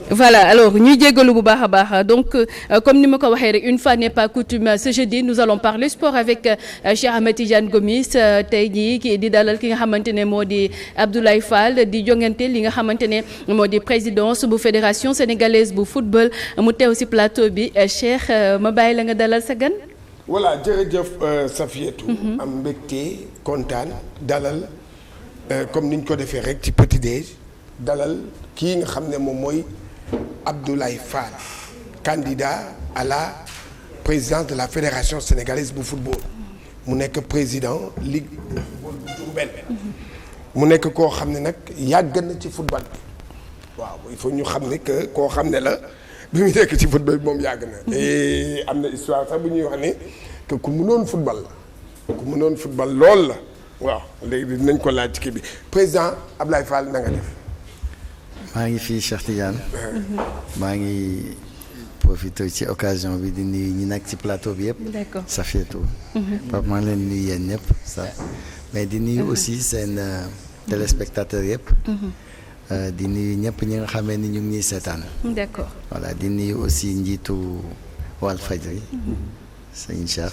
Voilà, alors ñuy jéggalu bu baax a baax donc comme ni ma ko waxee rek une fois n'est pas coutume ce jeudi nous allons parler sport avec Cheikh Ahmed Tidiane Gomis tey jii kii di dalal ki nga xamante ne moo di Abdoulaye Fall di jongante li nga xamante ne moo di présidence bu fédération sénégalaise bu football mu teew ci plateau bi Cheikh ma bàyyi la nga dalal sa gan. voilà jërëjëf Safiatou. am mbégte kontaan dalal comme niñ ko defee rek ci petit déj dalal kii nga xam ne moom mooy Abdoulaye Fall candidat à la présidence de la fédération sénégalaise bu football mu nekk président ligue de football bu Diourbel mu nekk koo xam ne nag yàgg na ci football bi waaw il faut ñu xam ne que koo xam ne la bi mu nekk ci football bi moom yàgg na et am na histoire sax bu ñuy wax ne que ku mënoon football la ku mënoon football lool la waaw léegi dinañ ko laaj ci kii bi président Abdoulaye Fall na nga def. maa ngi fii Cheikh Tidiane maa ngi profité ci occasion bi di nuyu ñi nekk ci plateau bi yëpp. D'accord. Safiatou. Pape maa ngi leen nuyu yéen ñëpp ça mais di nuyu aussi seen téléspectateurs yëpp. di nuyu ñëpp ñi nga xamee ni ñu ngi ñuy seetaan. D'accord. voilà di nuyu aussi njiitu Walfadjri sëñ Cheikh.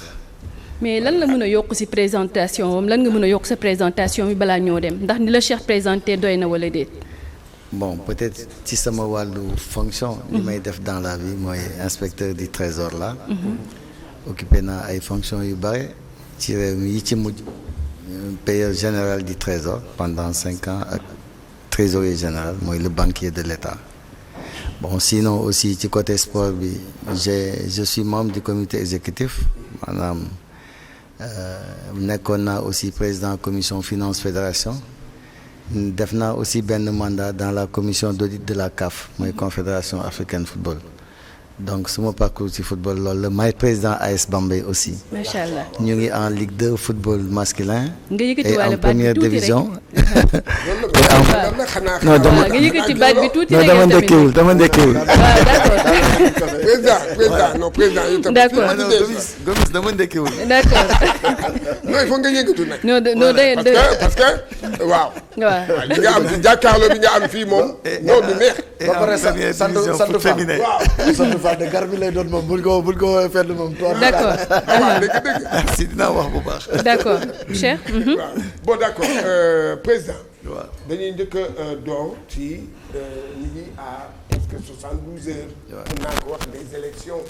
mais lan la mën a yokk ci présentation moom lan nga mën a yokk sa présentation bi balaa ñoo dem ndax ni la Cheikh présenté doy na wala déet. bon peut-être ci sama wàllu fonction li may def dans la vie mooy inspecteur du trésor là occupé naa ay fonctions yu bare ci réew mi yi ci mujj payeur général du trésor pendant 5 ans ak trésorier général mooy le banquier de l'État bon sinon aussi ci côté sport bi je suis membre du comité exécutif maanaam nekkoon naa aussi président commission finance fédération def naa aussi benn mandat dans la commission d'audit de la CAF mooy confédération africaine football donc suma parcours ci football loolu la may président AS Bambey aussi. macha allah ñu ngi en Ligue 2 football masculin. nga yëkkati et wàllu en première division. non dama nga yëkkati baat bi tuuti rek dama ndekkiwul dama ndekkiwul. président non président yow tamit. D'accord. Gomis dama ndekkiwul. d'accord. non il faut nga yëngatu nag. non day parce que waaw. waaw li nga am ci jàkkaarloo bi nga am fii moom. non du neex. ba pare sant Fall waaw. Fall de gar bi lay doon moom bul ko fenn moom. d'accord. waaw dëgg. merci dinaa wax bu baax. d'accord Cheikh. waaw bon d'accord président. waaw dañuy njëkk a door ci ñu ngi à presque 72 heures. waaw mën naa ko wax des élections.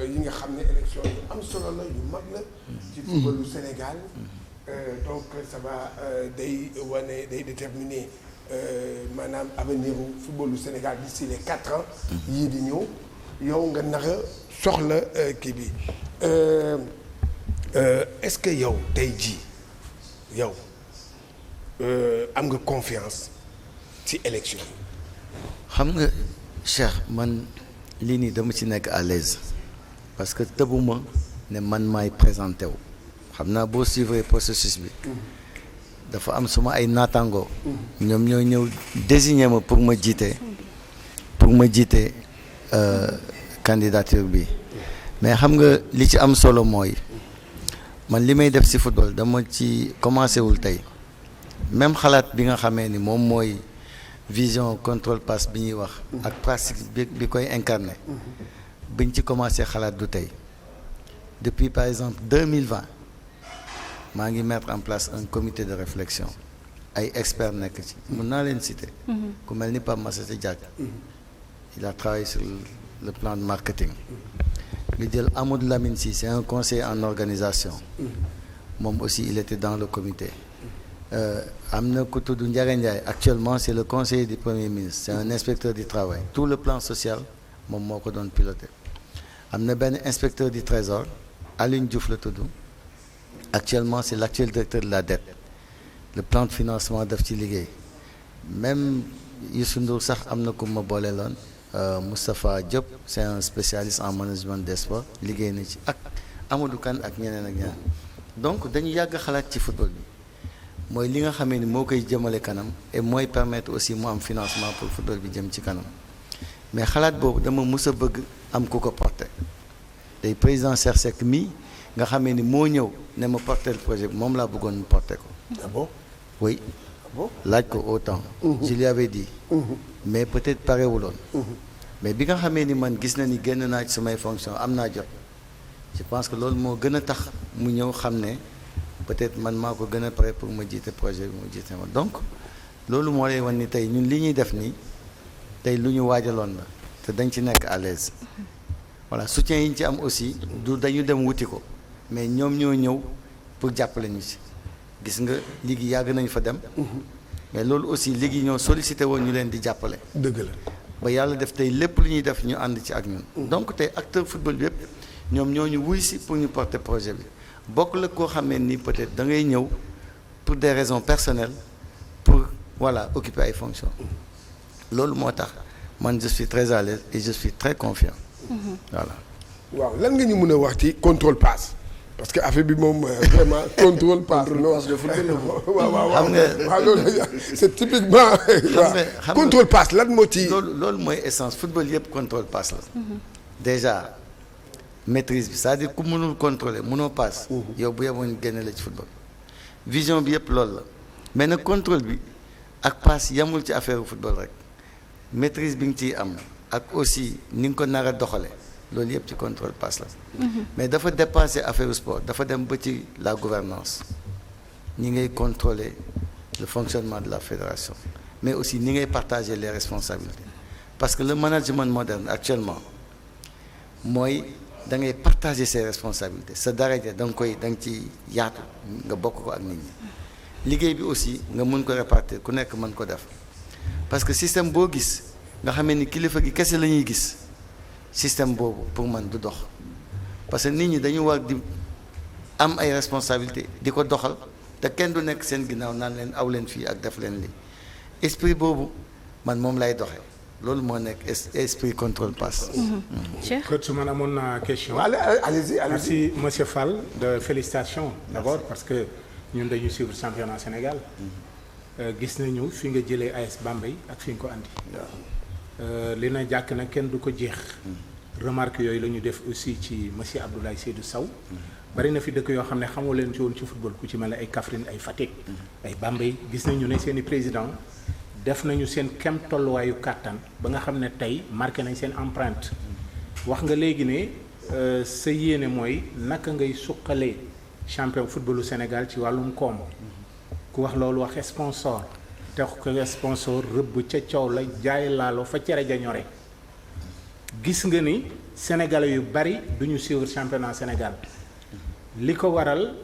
yi nga xam ne élections yu am solo la yu mag la. ci footballu Sénégal. donc ça va day déterminer maanaam avenir u footballu Sénégal d'ici les 4 ans. yii di ñëw yow nga naka soxla kii bi est-ce que yow tey jii yow am nga confiance ci élection yi. xam nga Cheikh man lii nii dama ci nekk à l'aise parce que tëbuma ne man maay présenté wu xam naa boo suivre processus bi dafa am suma ay naataango ñoom ñoo ñëw désigner ma pour ma jiite candidature bi mais xam nga li ci am solo mooy man li may def ci football dama ci commencé wul tey même xalaat bi nga xamee ni moom mooy vision contrôle passe bi ñuy wax ak pratique bi koy incarné biñ ci commencé xalaat du tey depuis par exemple 2020 maa ngi mettre en place un comité de réflexion ay experts nekk ci mun naa leen citer ku mel ni Pape Massata Diack il a travaillé sur le plan de marketing nga jël Amadou Lamine Sy c'est un conseiller en organisation moom aussi il était dans le comité am na ku tudd Ndiaga Ndiaye actuellement c'est le conseiller du premier ministre c'est un inspecteur du travail tout le plan social moom moo ko doon piloté am na benn inspecteur du trésor Alioune Diouf la tudd actuellement c'est l'actuel directeur de la dette le plan de financement daf ci liggéey même Youssou Ndour sax am na ku ma boole loon Moustapha Diop c'est un spécialiste en management des sports liggéey na ci ak Amadou Kane ak ñeneen ak ñeneen donc dañu yàgg xalaat ci football bi mooy li nga xamee ni moo koy jëmale kanam et mooy permettre aussi mu am financement pour football bi jëm ci kanam mais xalaat boobu dama mus a bëgg am ku ko porter tey président Cheikh Seck mii nga xamee ni moo ñëw ne ma porter le projet bi moom laa bëggoon mu porter ko. ah bon oui laaj ko autant je lui avais dit mais peut-être parewuloon mais bi nga xamee ni man gis na ni génn naa ci samay fonction am naa jot je pense que loolu moo gën a tax mu ñëw xam ne peut-être man maa ko gën a prêt pour ma jiite projet bi mu jiite ma donc loolu moo lay wan ni tey ñun li ñuy def nii tey lu ñu waajaloon la te dañ ci nekk à l'aise voilà soutien yi ñu ci am aussi du dañu dem wuti ko mais ñoom ñoo ñëw pour jàppale ñu ci gis nga léegi yàgg nañu fa dem mais loolu aussi léegi ñoo sollicité woon ñu leen di jàppale dëgg la ba yàlla def tey lépp lu ñuy def ñu ànd ci ak ñun donc tey acteur football bi yëpp ñoom ñoo ñu wuy si pour ñu porter projet bi bokk la koo xamee ni peut-être da ngay ñëw pour des raisons personnelles pour voilà occuper ay fonctions loolu moo tax man je suis très à l'aise et je suis très confiant voilà waaw lan nga ñu mën a wax ci contrôle passe parce que affaire bi moom vraiment contrôle passe non waaw xam nga waaw loolu c'est typiquement waaw contrôle passe lan moo ci loolu mooy essence football yëpp contrôle passe la déjà maîtrise bi c'est-à-dire ku mënul contrôler mënoo passe yow bu yeboon génne la ci football vision bi yëpp loolu la mais nag contrôle bi ak passe yamul ci affaire football rek maîtrise bi nga ciy am ak aussi ni nga ko nar a doxale loolu yëpp ci contrôle passe la mais dafa dépasser affaire sport dafa dem ba ci la gouvernance ñi ngay contrôler le fonctionnement de la fédération mais aussi ni ngay partager les responsabilités parce que le management moderne actuellement mooy da ngay partager ses responsabilités sa daraja da nga ci yaatu nga bokk ko ak nit ñi liggéey bi aussi nga mën ko répartir ku nekk mën ko def parce que système boo gis nga xamee ni kilifa gi kese la ñuy gis système boobu pour man du dox parce que nit ñi dañu war di am ay responsabilités di ko doxal te kenn du nekk seen ginnaaw naan leen aw leen fii ak def leen li esprit boobu man moom lay doxee loolu moo nekk esprit contrôle passe. Cheikh. Coach man amoon na question. allez-y. Merci monsieur Fall de félicitations d'abord parce que ñun dañuy suivre championnat Sénégal. gis nañu fi nga jëlee AS Bambey ak fi nga ko andi. li na jàkk na kenn du ko jeex. remarque yooyu la ñu def aussi ci monsieur Abdoulaye Seydou Sow. bari na fi dëkk yoo xam ne xamoo leen ci woon ci football ku ci mel ne ay Kaffrine ay Fatick. ay Bambey gis nañu ne seeni président def nañu seen kem tolluwaayu kàttan ba nga xam ne tey marqué nañ seen empreinte. wax nga léegi ne sa yéene mooy naka ngay suqalee champion footballu Sénégal ci wàllum koom. ku wax loolu wax sponsor te ko sponsor rëbb ca coow la jaay laalo fa cere ja ñore gis nga ni sénégalais yu bari duñu suivre championnat Sénégal li ko waral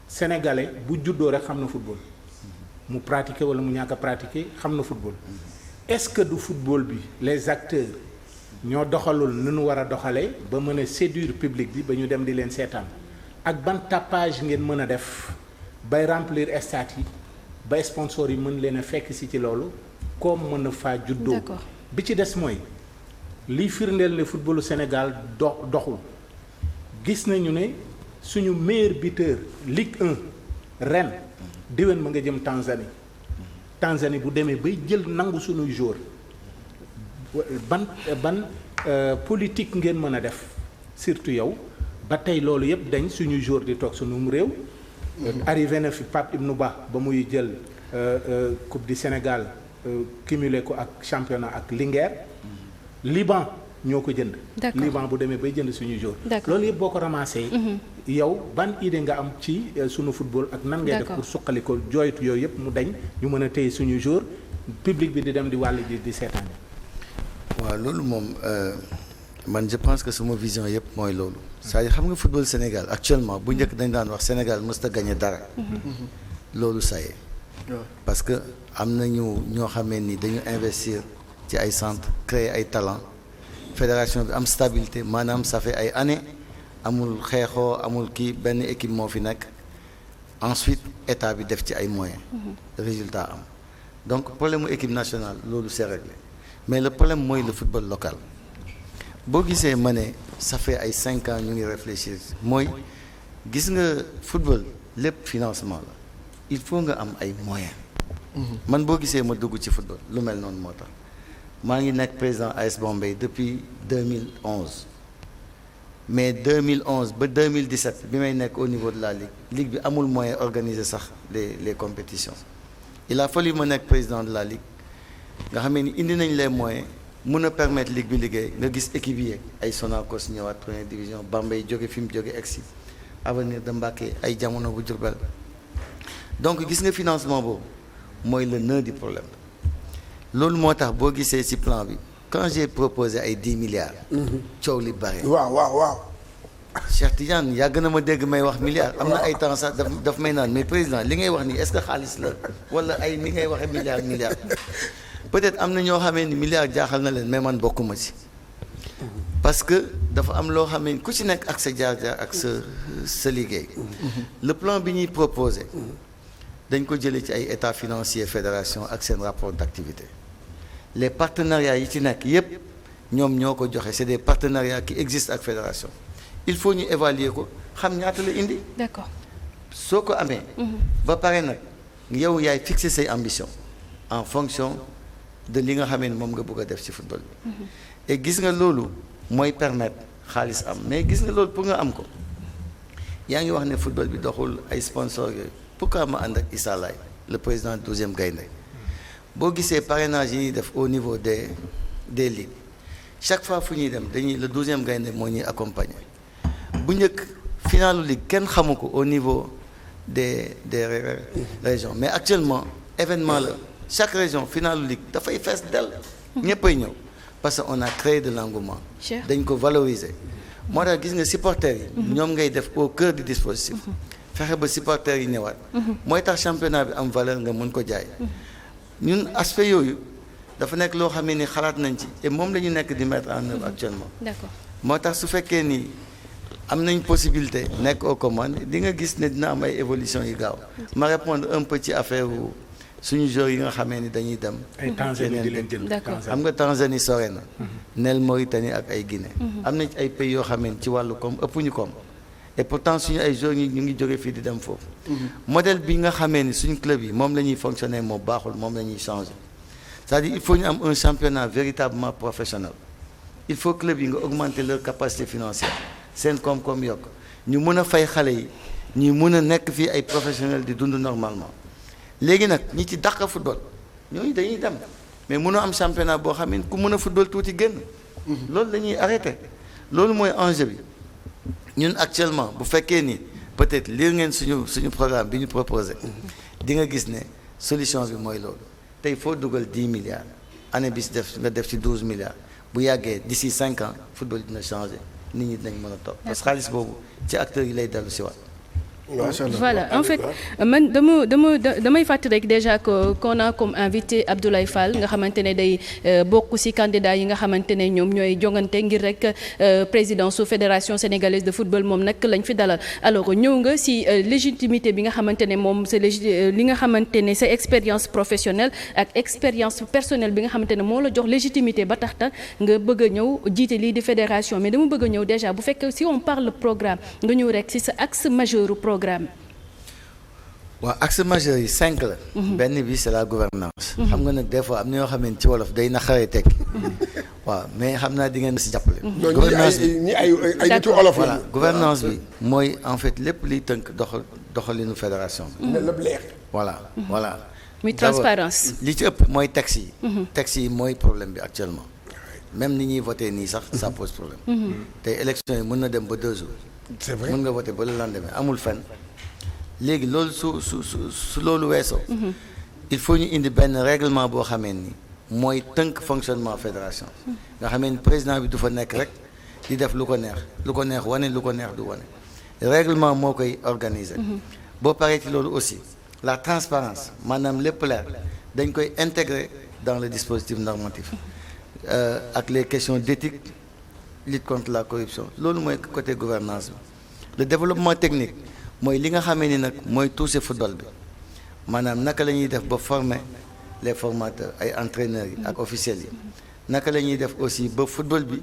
sénégalais bu juddoo rek xam na football mu pratiquer wala mu ñàkk a pratiquer xam na football est-ce que du football bi les acteurs ñoo doxalul nu nu war a doxalee ba mën a séduire public bi ba ñu dem di leen seetaan ak ban tapage ngeen mën a def bay remplir stade yi ba sponsor yi mën leen a fekk si ci loolu comme mën a faa juddoo. bi ci des mooy liy firndeel ne footballu Sénégal doxul gis nañu ne suñu meilleur buteur Ligue 1 ren déwén ma nga jëm Tanzanie bu demee bay jël nangu suñuy joueur ban politique ngeen mën a def surtout yow ba tey loolu yëpp dañ suñuy joueur di toog suñu réew. arrivé na fi Pape Ibnou Ba ba muy jël coupe du Sénégal cumulé ko ak championnat ak Linguère Liban ñoo ko jënd. Liban bu demee bay jënd suñu jour. loolu yëpp boo ko ramassé. yow ban idée nga am ci suñu football ak nan ngay def pour suqali ko jooytu yooyu yëpp mu dañ ñu mën a téye suñu jour public bi di dem di wàll di seetaan. waaw loolu moom man je pense que sama vision yëpp mooy loolu. c'est-à-dire xam nga football Sénégal actuellement bu njëkk dañ daan wax Sénégal mës a gagné dara. loolu ça y est. parce que am nañu ñoo xamee ni dañu investir ci ay centres créer ay talents fédération bi am stabilité maanaam ça fait ay années amul xeexoo amul kii benn équipe moo fi nekk ensuite état bi def ci ay moyens. résultat am donc problème mu équipe nationale loolu c'est réglé mais le problème mooy le football local. boo gisee ma ne ça fait ay 5 ans ñu ngi réfléchir mooy gis nga football lépp financement la il faut nga am ay moyens. man boo gisee ma dugg ci football lu mel noonu moo tax maa ngi nekk président AS Bombay depuis 2011 mais 2011 ba 2017 bi may nekk au niveau de la ligue bi amul moyen organiser sax les compétitions il a fallu ma nekk président de la ligue nga xam ni indi nañ les moyens mun a permettre ligue bi liggéey nga gis équipe yi ay Sonacos ñëwaat première division Bambey jóge fi mu jóge egsi Avenir de Mbacké ay jamono bu Diourbel donc gis nga financement boobu mooy le nœud du problème loolu moo tax boo gisee ci plan bi quand j'ai proposé ay 10 milliards. coow li bare. waaw. Cheikh Tidiane yàgg na ma dégg may wax milliards am na ay temps sax daf may naan mais président li ngay wax nii est-ce que xaalis la wala ay ni ngay waxee milliards peut-être am na ñoo xamee ni milliards jaaxal na leen mais man bokkuma ci parce que dafa am loo xamee ni ku ci nekk ak sa jaar-jaar ak sa liggéey le plan bi ñuy proposé dañ ko jëlee ci ay états financiers fédération ak seen rapport d'activité les partenariats yi ci nekk yépp ñoom ñoo ko joxe c'est des partenariats qui existent ak fédération il faut ñu évaluer ko xam ñaata la indi. D'accord. soo ko amee. ba pare nag yow yaay fixer say ambition en fonction de li nga xamee ni moom nga bëgg a def ci football bi. et gis nga loolu mooy permettre xaalis am mais gis nga loolu pour nga am ko yaa ngi wax ne football bi doxul ay sponsors yooyu pourquoi ma ànd ak Issa Laye le président 12e Gaïndé boo gisee parrainage yi ñuy def au niveau des ligues chaque fois fu ñuy dem dañuy le 12e Gaïndé moo ñuy accompagner. bu njëkk finalu ligue kenn xamu ko au niveau des régions mais actuellement événement la chaque région finalu ligue dafay fees dell ñëppay ñëw parce que on a créé de l'engouement dañ ko valoriser moo tax gis nga supporters yi ñoom ngay def au cœur du dispositif fexe ba supporters yi ñëwaat mooy tax championnat bi am valeur nga mën ko jaay ñun aspect yooyu dafa nekk loo xam ne ni xalaat nañ ci et moom la ñu nekk di mettre en œuvre actuellement D'accord. moo tax su fekkee ni am nañ possibilité nekk aux commandes di nga gis ne dina am ay évolution yu gaaw ma répondre un peu ci affaire suñu joueurs yi nga xamee ni dañuy dem. ay Tanzanie di leen jël. D'accord. xam nga Tanzanie sore na. nel Mauritanie ak ay Guinée. am nañ ci ay pays yoo xamee ni ci wàllu koom ëpp ñu koom et pourtant suñu ay joueurs ñu ngi jóge fii di dem foofu. modèle bi nga xamee ni suñu club yi moom la ñuy fonctionner moo baaxul moom la ñuy changer c'est-à-dire il faut ñu am un championnat véritablement professionnel il faut club yi nga augmenter leur capacité financière. seen koom-koom yokk ñu mën a fay xale yi ñu mën a nekk fii ay professionnels di dund normalement léegi nag ñi ci dàq football ñooñu dañuy dem mais mënoo am championnat boo xam ne ku mën a football tuuti génn. loolu dañuy arrêté loolu mooy enjeu bi ñun actuellement bu fekkee ni peut-être lire ngeen suñu programme bi ñu proposé di nga gis ne solution bi mooy loolu tey foo dugal 10 milliards année bis nga def ci 12 milliards bu yàggee d'ici 5 ans football dina changer. nit ñi dinañ mën a topp parce que xaalis boobu ci acteurs yi lay dellu si waat. Voilà, en fait man damay fàttali rek déjà que qu'on a comme invité Abdoulaye Fall nga xamante ne day bokk ci candidat yi nga xamante ne ñoom ñooy jongante ngir rek présidence su fédération sénégalaise de football moom nag lañ fi dalal alors ñëw nga ci légitimité bi nga xamante ne moom c'est li nga xamante ne sa expérience professionnelle ak expérience personnelle bi nga xamante ne moo la jox légitimité ba tax nga bëgg a ñëw jiite lii di fédération mais dama bëgg a ñëw déjà bu fekkee si on parle programme nga ñëw rek ci sa axe majeur programme. waaw axe majeur yi 5 la. benn bi c'est la gouvernance xam nga nag des fois am na yoo xam ne ci wolof day naqaree tekki. waaw mais xam naa di ngeen si jàppale. gouvernance bi ñi ay nitu olof la. voilà gouvernance bi mooy en fait lépp liy tënk doxalinu fédération bi. lépp leer. voilà. muy transparence li ci ëpp mooy texte yi. texte yi mooy problème bi actuellement. même ni ñuy voté nii sax ça pose problème. tey élection yi mën na dem ba 2 jours. c'est vrai mën nga voté ba le lendemain amul fenn léegi loolu su loolu weesoo. il faut ñu indi benn règlement boo xamee ni mooy tënk fonctionnement fédération. nga xamee ni président bi du fa nekk rek di def lu ko neex wane lu ko neex du wane règlement moo koy organiser. boo paree ci loolu aussi la transparence maanaam lépp leer dañ koy intégrer dans le dispositif normatif ak les questions d'éthique lutte contre la corruption loolu mooy côté gouvernance bi le développement technique mooy li nga xamee ni nag mooy toucher football bi maanaam naka la ñuy def ba former les formateurs ay entraîneurs yi ak officiels yi naka la ñuy def aussi ba football bi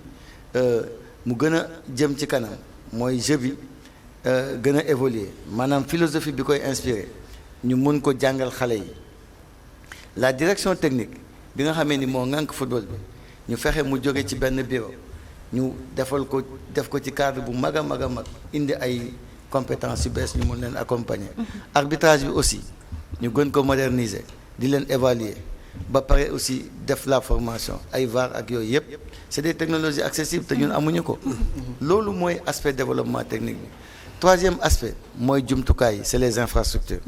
mu gën a jëm ci kanam mooy jeu bi gën a évoluer maanaam philosophie bi koy inspirer ñu mun ko jàngal xale yi la direction technique bi nga xamee ni moo ŋànk football bi ñu fexe mu jóge ci benn bureau ñu def ko ci cadre bu mag a mag indi ay compétences yu bees ñu mun leen accompagner arbitrage bi aussi ñu gën ko moderniser di leen évaluer ba pare aussi def la formation ay VAR ak yooyu yëpp c'est des technologies accessibles te ñun amuñu ko loolu mooy aspect développement technique bi. Troisième aspect mooy jumtukaay yi c'est les infrastructures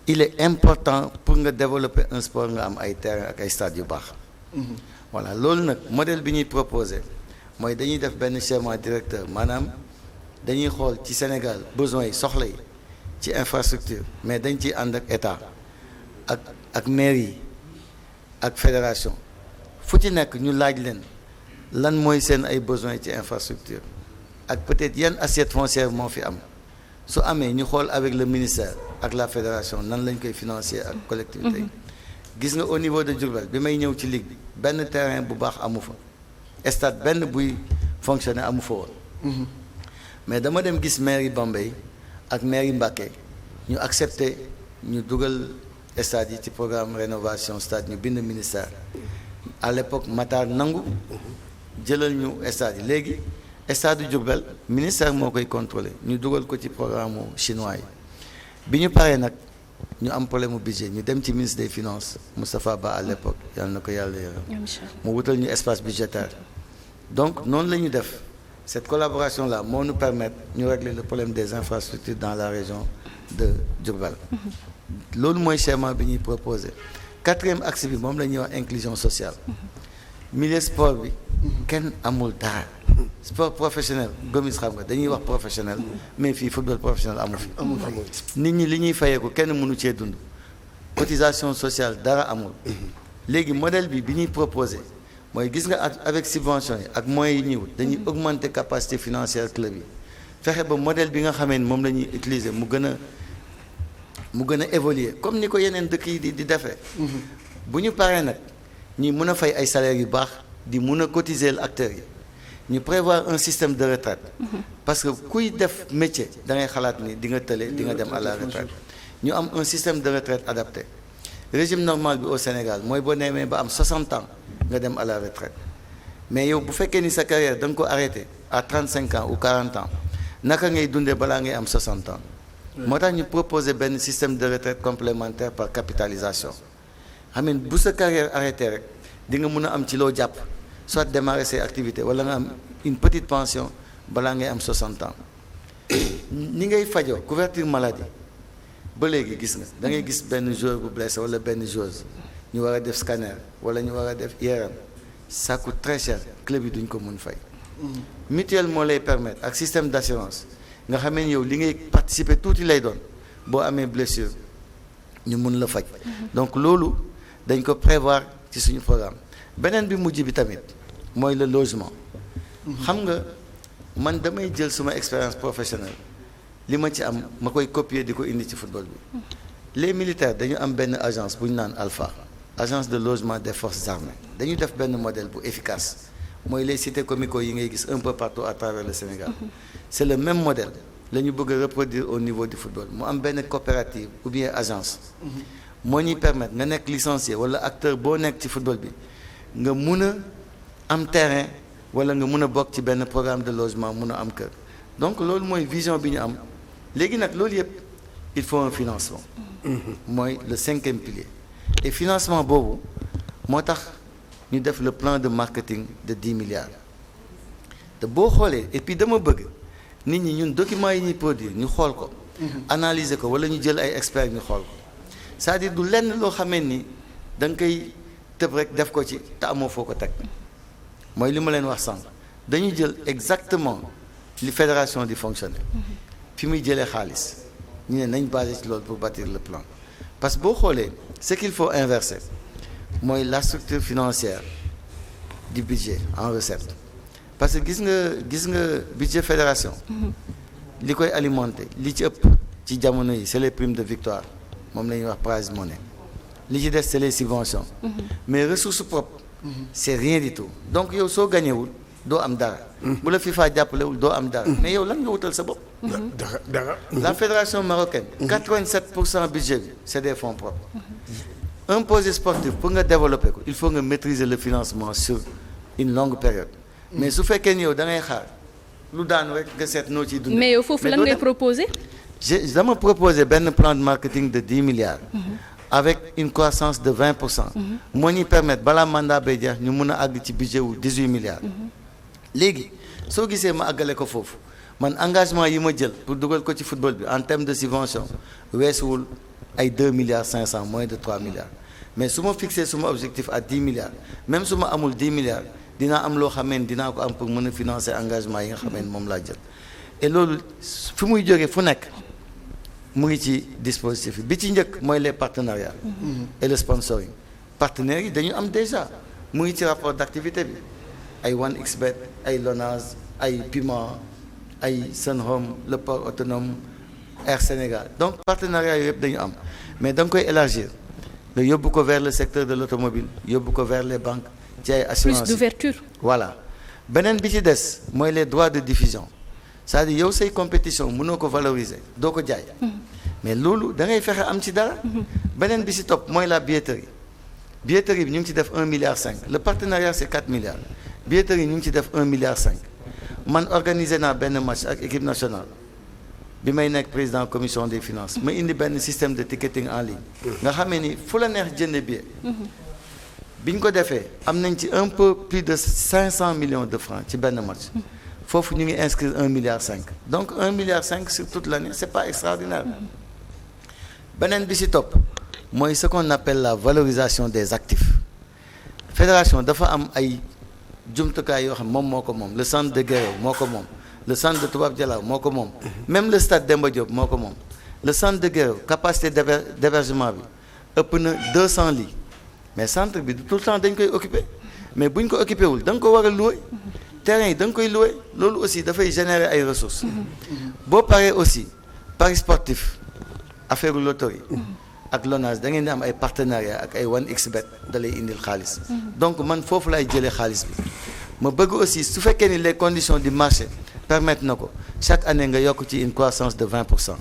il est important pour nga développer un sport nga am ay terrain ak ay stades yu baax voilà loolu nag modèle bi ñuy proposer mooy dañuy def benn schéma directeur maanaam dañuy xool ci Sénégal besoins yi soxla yi ci infrastructure mais dañ ciy ànd ak état ak mairie yi ak fédération fu ci nekk ñu laaj leen lan mooy seen ay besoins ci infrastructure ak peut-être yan assiette foncière moo fi am su amee ñu xool avec le ministère ak la fédération nan lañ koy financer ak collectivité yi gis nga au niveau de Diourbel bi may ñëw ci ligue bi benn terrain bu baax amu fa stade benn buy fonctionner amu fa woon mais dama dem gis mairie Bambey ak mairie Mbacké ñu accepter ñu dugal stade yi ci programme rénovation stade ñu bind ministère à l'époque Matar nangu jëlal ñu stade yi léegi stade du Diourbel ministère moo koy contrôler ñu dugal ko ci programme chinois yi bi ñu paree nag ñu am problème mu budget ñu dem ci ministre des finances Moustapha Ba à l'époque yàlla na ko yàlla yërëm mu wutal ñu espace budgétaire donc noonu la ñu def cette collaboration là moo nous permettre ñu régler le problème des infrastructures dans la région de Diourbel loolu mooy schéma bi ñuy proposé quatrième axe bi moom la ñuy wax inclusion sociale milieu sport bi kenn amul dara sport professionnel Gomis xam nga dañuy wax professionnel mais fii football professionnel amu fi nit ñi li ñuy fayeeku kenn mënu cee dund cotisation sociale dara amul léegi modèle bi ñuy proposé mooy gis nga avec subvention yi ak moyens yi ñuy wut dañuy augmenter capacité financière club yi fexe ba modèle bi nga xamee ni moom la ñuy utiliser mu gën a évoluer comme ni ko yeneen dëkk yi di defee bu ñu paree nag ñi mun a fay ay salaires yu baax di mun a cotiser acteurs yi ñu prévoir un système de retraite parce que kuy def métier da ngay xalaat ni di nga tële di nga dem à la retraite ñu am un système de retraite adapté régime normal bi au Sénégal mooy boo neemee ba am 60 ans nga dem à la retraite mais yow bu fekkee ni sa carrière da nga ko arrêté à 35 ans ou 40 ans naka ngay dundee balaa ngay am 60 ans moo tax ñu proposer benn système de retraite complémentaire par capitalisation xam ne bu sa carrière arrêté rek di nga mun a am ci loo jàpp soit démarrer ses activités wala nga am une petite pension balaa ngay am 60 ans ni ngay fajoo couverture maladie ba léegi gis nga da ngay gis benn joueur bu blessé wala benn joueuse ñu war a def scanner wala ñu war a def IRM ça coûte très cher club yi duñ ko mun fay mutuelle moo lay permettre ak système d'assurance nga xamee ni yow li ngay participer tuuti lay doon boo amee blessure ñu mun la faj donc loolu dañ ko prévoir ci suñu programme beneen bi mujj bi tamit mooy le logement xam nga man damay jël suma expérience professionnelle li ma ci am ma koy copier di ko indi ci football bi les militaires dañu am benn agence bu ñu naan ALPHA agence de logement des forces armées dañu def benn modèle bu efficace mooy les cités comico yi ngay gis un peu partout à travers le Sénégal c'est le même modèle la ñu bëgg a reproduire au niveau du football mu am benn coopérative ou bien agence moo ñuy permettre nga nekk licencié wala acteur boo nekk ci football bi nga mun a am terrain wala nga mun a bokk ci benn programme de logement mun a am kër donc loolu mooy vision bi ñu am léegi nag loolu yëpp il faut un financement mooy le 5e pilier et financement boobu moo tax ñu def le plan de marketing de 10 milliards te boo xoolee et puis dama bëgg nit ñi ñun documents yi ñuy produire ñu xool ko analyser ko wala ñu jël ay experts ñu xool ko c'est-à-dire du lenn loo xamee ni da nga koy tëb rek def ko ci te amoo foo ko teg mooy li ma leen wax sànq dañuy jël exactement li fédération di fonctionner fi muy jëlee xaalis ñu ne nañ basé ci loolu pour bâtir le plan parce que boo xoolee ce qu'il faut inverser mooy la structure financière du budget en recette parce que gis nga budget fédération li koy alimenter li ci ëpp ci jamono yi c'est les primes de victoire moom la ñuy wax prize money li ci des c'est les subventions mais ressources propres c'est rien du tout donc yow soo gañewul doo am dara bu la FIFA jàppalewul doo am dara mais yow lan nga wutal sa bopp dara la fédération marocaine 87% budget bi c'est des fonds propres un projet sportif pour nga développer ko il faut nga maîtriser le financement sur une longue période mais su fekkee ni yow da ngay xaar lu daanu rek nga seet noo ciy dund mais yow foofu lan ngay proposer dama proposer benn plan de marketing de 10 milliards avec une croissance de 20%. moo ñuy permettre balaa mandat bay jeex ñu mun a àgg ci budget wu 18 milliards. léegi soo gisee ma àggale ko foofu man engagement yi ma jël pour dugal ko ci football bi en termes de subvention weesuwul ay 2 milliards 500 moins de 3 milliards mais su ma fixé suma objectif à 10 milliards même su ma amul 10 milliards dinaa am loo xamee ni dinaa ko am pour mën a financer engagement yi nga xamee ni moom laa jël et loolu fi muy jógee fu nekk mu ngi ci dispositif bi ci njëkk mooy les partenariats et le sponsoring partenaires yi dañu am déjà mu ngi ci rapport d'activité bi ay 1xBet ay Lonase ay Puma ay Sunhome le port autonome Air Sénégal donc partenariat yooyu yëpp dañu am mais da nga koy élargir nga yóbbu ko vers le secteur de l'automobile yóbbu ko vers les banques ci ay assurances plus d'ouverture. voilà beneen bi ci des mooy les droits de diffusion c'est-à-dire yow say compétition mënoo ko valoriser doo ko jaay mais loolu da ngay fexe am ci dara beneen bi ci topp mooy la billetterie bi ñu ngi ci def 1 milliard 5 le partenariat c'est 4 milliards billetterie ñu ngi ci def 1 milliard 5 man organiser naa benn match ak équipe nationale bi may nekk président commission des finances ma indi benn système de ticketing en ligne nga xamee ni fu la neex jënd billet bi ñu ko defee am nañ ci un peu plus de 500 millions de francs ci benn match foofu ñu ngi inscrire 1 milliard 5 donc 1 milliard 5 sur toute l'année c'est pas extraordinaire beneen bi ci topp mooy ce qu'on appelle la valorisation des actifs fédération dafa am ay jumtukaay yoo xam moom moo ko moom le centre de Guéréo moo ko moom le centre de Toubab Dialaw moo ko moom même le stade Demba Diop moo ko moom le centre de Guéréo capacité d'hébergement bi ëpp na 200 lits mais centre bi tout le temps dañ koy occuper mais buñ ko occupé wul da nga ko war a louer terrain yi da nga koy louer loolu aussi dafay générer ay ressources boo paree aussi paris sportif affaire loterie ak Lonase da ngeen di am ay partenariat ak ay 1xBet da lay indil xaalis donc man foofu laay jëlee xaalis bi ma bëgg aussi su fekkee ni les conditions du marché permettre na ko chaque année nga yokk ci une croissance de 20%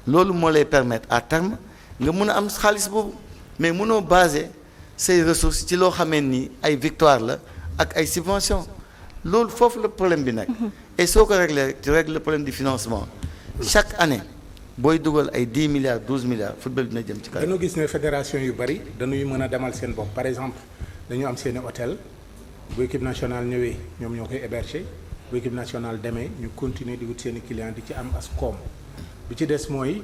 loolu moo lay permettre à terme nga mun a am xaalis boobu mais munoo baser say ressources ci loo xamee ni ay victoire la ak ay subventions loolu foofu la problème bi nekk et soo ko régler tu règles le problème du financement chaque année booy dugal ay 10 milliards 12 milliards football dina jëm ci kanam. dañoo gis ne fédération yu bari dañuy mën a demal seen bopp par exemple dañu am seeni hôtel bu équipe nationale ñëwee ñoom ñoo koy héberger bu équipe nationale demee ñu continuer di wut seeni clients di ci am as koom bi ci des mooy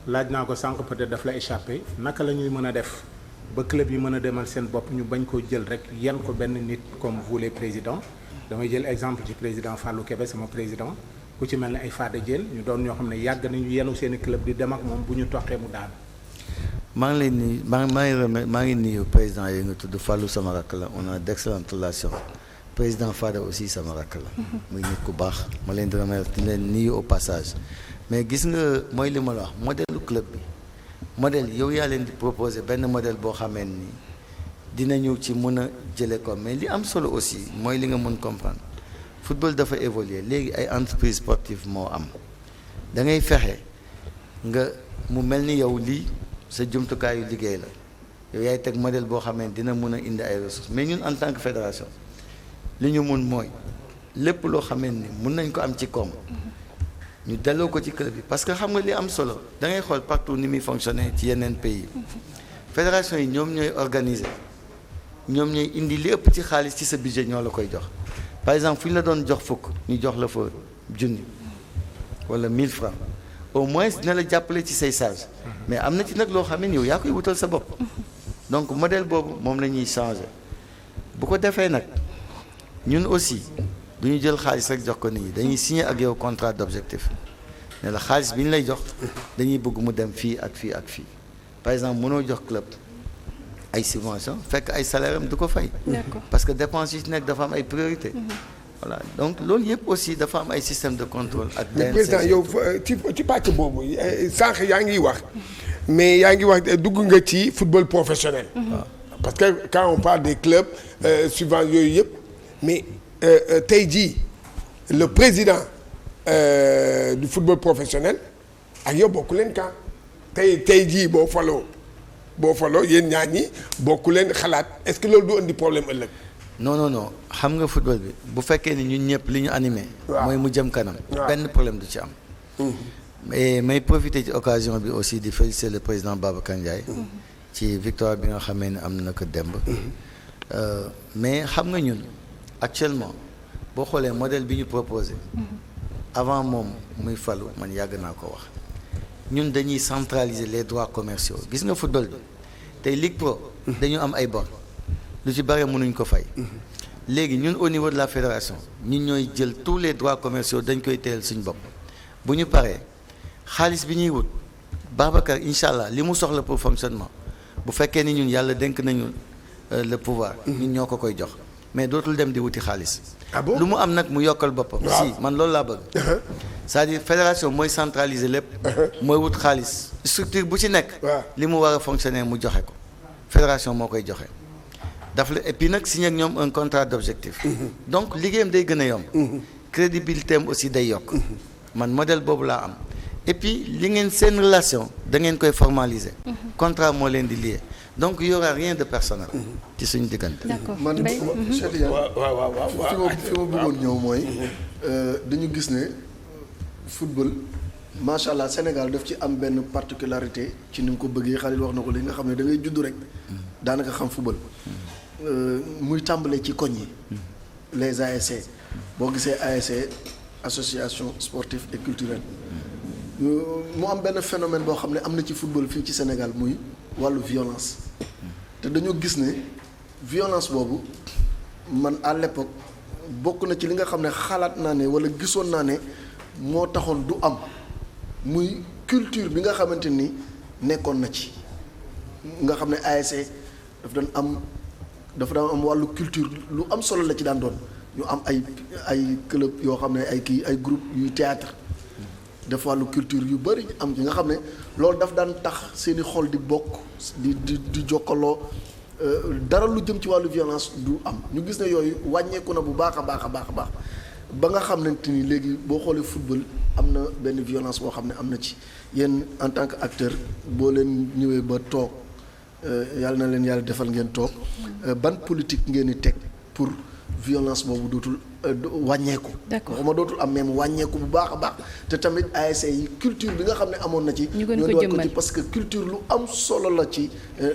laaj naa ko sànq peut-être daf la échappé naka la ñuy mën a def ba club yi mën a demal seen bopp ñu bañ koo jël rek yan ko benn nit comme vous les présidents damay jël exemple ci président Fallou Kébé sama président ku ci mel ne ay Fada Diène ñu doon ñoo xam ne yàgg nañu yenu seeni club di dem ak moom bu ñu toqee mu daanu. maa ngi lay nuyu maa ngi nuyu président yi nga tudd Fallou sama rakk la on a d'excellentes relations président Fada aussi sama rakk la. muy nit ku baax ma leen di remercier di leen nuyu au passage mais gis nga mooy li ma la wax modèle club bi modèle yow yaa leen di proposer benn modèle boo xamee ni dinañu ci mën a jëlee ko mais li am solo aussi mooy li nga mën comprendre. football dafa évoluer léegi ay entreprise sportive moo am da ngay fexe nga mu mel ni yow lii sa jumtukaayu liggéey la yow yaay teg modèle boo xamee dina mën a indi ay ressources mais ñun en tant que fédération li ñu mun mooy lépp loo xamee ni mun nañ ko am ci koom ñu delloo ko ci club bi parce que xam nga li am solo da ngay xool partout ni muy fonctionner ci yeneen pays fédération yi ñoom ñooy organiser ñoom ñooy indi li ëpp ci xaalis ci sa budget ñoo la koy jox. par exemple fu ñu la doon jox fukk ñu jox la fa junni wala 1000 francs au moins dina la jàppale ci say charges mais am na ci nag loo xam ne yow yaa koy wutal sa bopp donc modèle boobu moom la ñuy changer bu ko defee nag ñun aussi du ñu jël xaalis rek jox ko nit ñi dañuy signer ak yow contrat d'objectif ne la xaalis bi ñu lay jox dañuy bëgg mu dem fii ak fii ak fii par exemple mënoo jox club ay subvention fekk ay salaire am du ko fay. parce que dépense yi ci nekk dafa am ay priorité voilà donc loolu yëpp aussi dafa am ay système de contrôle ak président yow ci pàcc boobu sànq yaa ngi wax mais yaa ngi wax dugg nga ci football professionnel parce que quand on parle des clubs suivant yooyu yëpp mais tey jii le président du football professionnel ak yow bokku leen kan tey jii boo faloo yéen ñaar ñi bokku leen xalaat est-ce que loolu du indi problème ëllëg. non xam nga football bi bu fekkee ni ñun ñëpp li ñu animé. mooy mu jëm kanam. benn problème du ci am. mais may profiter ci occasion bi aussi di féliciter le président Babacar Ndiaye. ci victoire bi nga xamee ne am na ko démb. Mais xam nga ñun actuellement boo xoolee modèle bi ñu proposé. avant moom muy falu man yàgg naa ko wax ñun dañuy centraliser les droits commerciaux gis nga football bi tey Ligue Pro. dañu am ay bor lu ci bare mënuñ ko fay. léegi ñun au niveau de la fédération ñun ñooy jël tous les droits commerciaux dañ koy teel suñ bopp bu ñu paree xaalis bi ñuy wut Babacar incha allah li mu soxla pour fonctionnement bu fekkee ni ñun yàlla dénk nañu le pouvoir. ñun ñoo ko koy jox mais dootul dem di wuti xaalis. ah bon lu mu am nag mu yokkal boppam. si man loolu laa bëgg. c'est-à-dire fédération mooy centraliser lépp. mooy wut xaalis structure bu ci nekk. li mu war a fonctionner mu joxe ko fédération moo koy joxe. daf la et puis nag signé ak ñoom un contrat d'objectif. donc liggéeyam day gën a yomb. crédibilité am aussi day yokk. man modèle boobu laa am. et puis li ngeen seen relation da ngeen koy formaliser. contrat moo leen di lié donc il y aura rien de personnel. ci suñu diggante. d'accord man Cheikh Tidiane fi ma bëggoon ñëw mooy dañu gis ne football macha allah Sénégal daf ci am benn particularité ci ni mu ko bëggee Khalil wax na ko li nga xam ne da ngay judd rek daanaka xam football. muy tàmbalee ci koñ yi les ASC boo gisee ASC association sportive et culturelle mu am benn phénomène boo xam ne am na ci football fii ci Sénégal muy wàllu violence te dañoo gis ne violence boobu man à l'époque bokk na ci li nga xam ne xalaat naa ne wala gisoon naa ne moo taxoon du am muy culture bi nga xamante ni nekkoon na ci nga xam ne ASC dafa daan am wàllu culture lu am solo la ci daan doon ñu am ay club yoo xam ne ay groupe yuy théâtre def wàllu culture yu bëri am ci nga xam ne loolu daf daan tax seeni xol di bokk di jokkaloo dara lu jëm ci wàllu violence du am ñu gis ne yooyu wàññeeku na bu baax a baax a baax a baax ba nga xamante ni léegi boo xoolee football am na benn violence boo xam ne am na ci yéen en tant que acteur boo leen ñëwee ba toog yàlla na leen yàlla defal ngeen toog ban politique ngeen di teg pour violence boobu dootul wàññeeku. d'accord waxuma dootul am même wàññeeku bu baax a baax te tamit ASC yi culture bi nga xam ne amoon na ci. ñu gën ko jëmmal parce que culture lu am solo la ci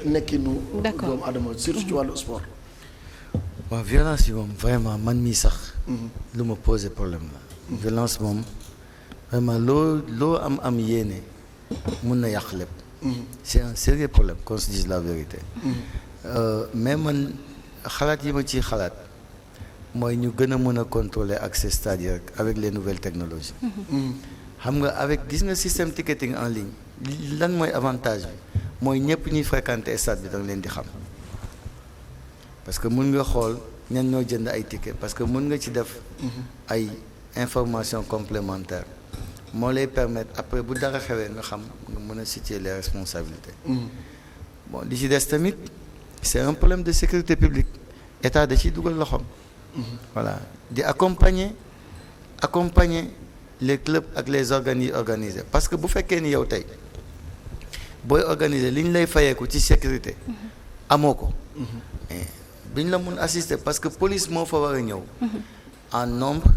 nekkinu. doomu adama surtout ci wàllu sport. waaw violence yi moom vraiment man mii sax. lu ma posé problème la. violence moom vraiment loo am yéene mun na yàq lépp. c'est un sérieux problème qu'on se dise la vérité. mais man xalaat yi ma ciy xalaat mooy ñu gën a mën a contrôler accès c'est-à-dire avec les nouvelles technologies. xam nga avec gis nga système ticketing en ligne lan mooy avantage bi mooy ñëpp ñuy fréquenter stade bi da nga leen di xam parce que mun nga xool ñan ñoo jënd ay tickets parce que mun nga ci def ay informations complémentaires moo lay permettre après bu dara xewee nga xam nga mën a situer les responsabilités. bon li ci des tamit c'est un problème de sécurité publique état da ciy dugal loxoom. voilà di accompagner les clubs ak les organes organisés parce que bu fekkee ni yow tey booy organiser li ñu lay fayeeku ci sécurité amoo ko duñ la mun assister parce que police moo fa war a ñëw en nombre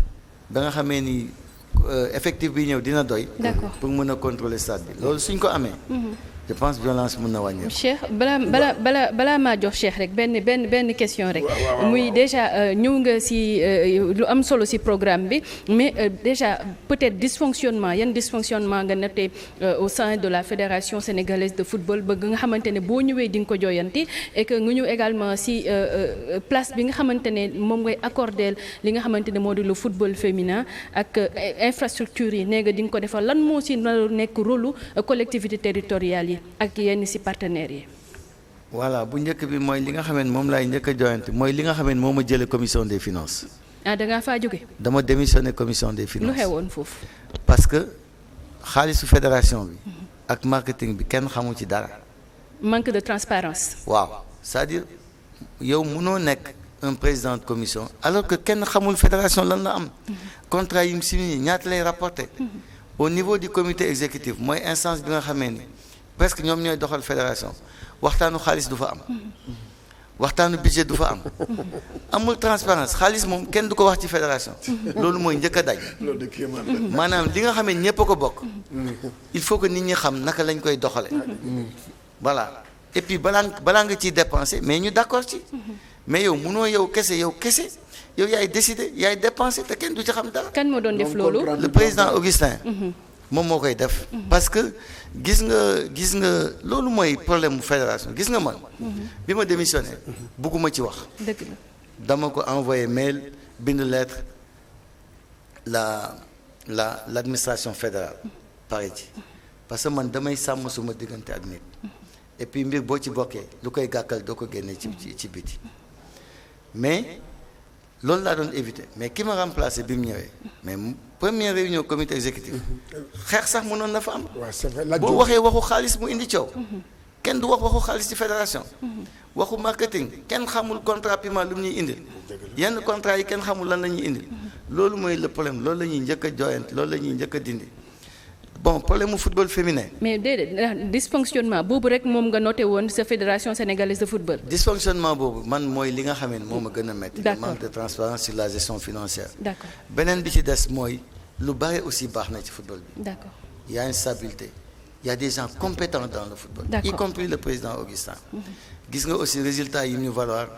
ba nga xamee ni effectif bi ñëw dina doy pour mën a contrôler stade bi loolu suñ ko amee je pense violence mën na wàññeeku. Cheikh balaa maa jox Cheikh rek benn question rek. muy déjà ñëw nga ci lu am solo ci programme bi mais déjà peut-être dysfonctionnement yan dysfonctionnement nga noté au sein de la fédération sénégalaise de football ba nga xamante ne boo ñëwee di nga ko jooyanti et que nga ñëw également ci place bi nga xamante ne moom ngay accordeel li nga xamante ne moo di le football féminin ak infrastructure yi nee nga di nga ko defal lan moo ci nekk rôle collectivité territoriale yi. ak yenn ci partenaires yi. voilà bu njëkk bi mooy li nga xam ne moom laay njëkk a joyante mooy li nga xam ne moo ma jëlee commission des finances. ah da ngaa faa jóge. dama démissionné commission des finances. lu xewoon foofu. parce que xaalisu fédération bi. ak marketing bi kenn xamu ci dara. manque de transparence. waaw c'est-à-dire yow mënoo nekk un président de commission alors que kenn xamul fédération lan la am. contrat yi mu signé ñaata lay rapporté. au niveau du comité exécutif mooy instance bi nga xamee ni. presque ñoom ñooy doxal fédération waxtaanu xaalis du fa am waxtaanu budget du fa am amul transparence xaalis moom kenn du ko wax ci fédération loolu mooy njëkk a daj maanaam li nga xam ne ñépp a ko bokk il faut que nit ñi xam naka lañ koy doxale voilà et puis balaa nga ciy dépenser mais ñu d'accord ci mais yow munoo yow kese yaay décider yaay dépenser te kenn du ci xam dara. kan moo doon def loolu. le président Augustin. moom moo koy def. parce que gis nga loolu mooy problème mu fédération gis nga man. bi ma démissionné. bugguma ci wax. dëgg la dama ko envoyé mail bind lettre l'administration fédérale pare ci parce que man damay sàmm suma diggante ak nit. et puis mbir boo ci bokkee lu koy gàkkal doo ko génne ci biti mais loolu laa doon éviter mais ki ma remplacé bi mu ñëwee mais première réunion comité exécutif xeex sax mënoon na fa am. boo waxee waxu xaalis mu indi coow. kenn du wax waxu xaalis ci fédération. waxu marketing kenn xamul contrat paiement lu mu ñuy indil. yenn contrat yi kenn xamul lan la ñuy indil. loolu mooy le problème loolu la ñuy njëkk a joyante loolu la ñuy njëkk a dindi. bon problème mu football féminin. mais déedéet dysfonctionnement boobu rek moom nga noté woon sa fédération sénégalaise de football. dysfonctionnement boobu man mooy li nga xam ne moo ma gën a métti. le manque de transparence sur la gestion financière. d'accord beneen bi ci des mooy lu bare aussi baax na ci football bi. d'accord il y a une stabilité il y a des gens compétents dans le football. d'accord y compris le président Augustin. gis nga aussi résultats yi ñu valoir